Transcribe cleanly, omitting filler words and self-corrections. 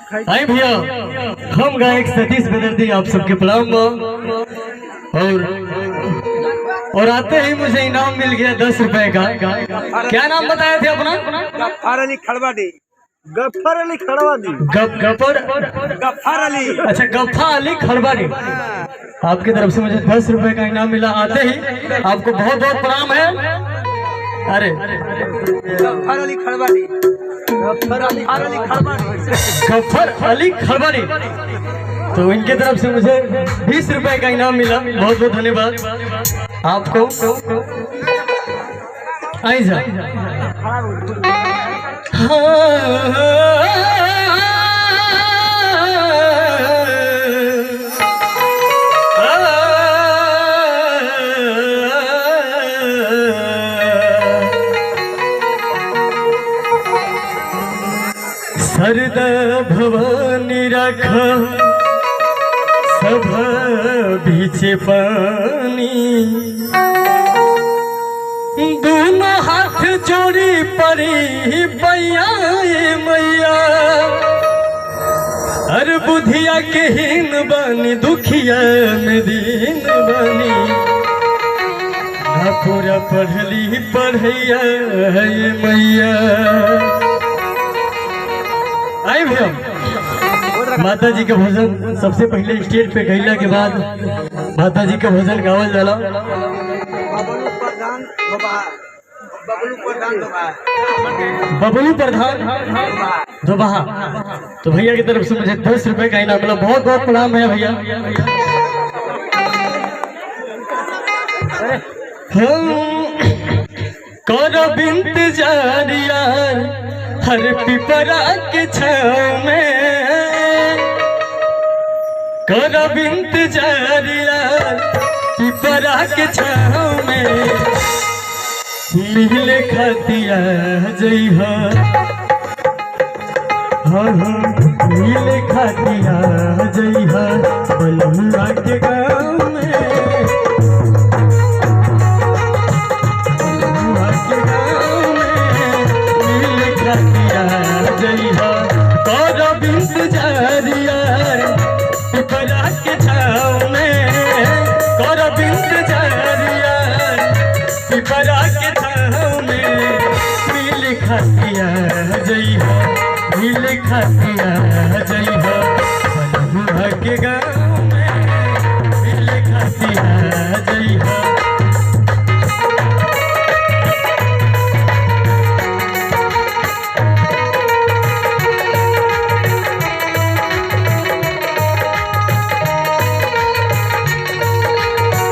आई भैया, हम गायक सतीश बेदर्दी आप सबके प्रणाम। और आते ही मुझे इनाम मिल गया 10 रुपए का। क्या नाम बताए थे अपना? गफ्फार अली खड़वाड़ी। गफ्फार अली खड़वाड़ी। गफ्फार अली। अच्छा, गफ्फार अली खड़वाड़ी। आपकी तरफ से मुझे 10 रुपए का इनाम मिला। आते ही आपको बहुत बहुत प्रणाम है। अरे गफ्फार अली खड़वाड़ी। गफ्फार अली खड़वाड़ी। गफ्फार अली खड़वाड़ी। तो इनके तरफ से मुझे 20 रुपए का इनाम मिला। बहुत बहुत धन्यवाद आपको। आई जा। सरदा भवानी रखा सभा बीचे पानी, दोनों हाथ जोड़ी परी पैया मैया। अरे बुधिया के हीन बानी, दुखिया में दीन बानी। ना पूरा पढ़ली पढ़ैया मैया। आई भैया, माता जी का भजन सबसे पहले स्टेज पे गईला के बाद माता जी का भजन गावल जाला। बबलू प्रधान दोबाहा। तो भैया की तरफ से मुझे 10 रुपए का इनाम मिला। बहुत बहुत प्रणाम है भैया। करब इंतजार यार हर पिपरा के छाँव में, करब इंतजार यार पिपरा के छाँव में। मिले खातिया जइहा, हाँ मिले खातिया जइहा बलुआ के गाँव में। करब इंतजार यार पिपरा के छाँव में, करब इंतजार यार पिपरा के छाँव में। मिल खातिया जइहा, मिल खातिया जइहा बलुआ के गाँव।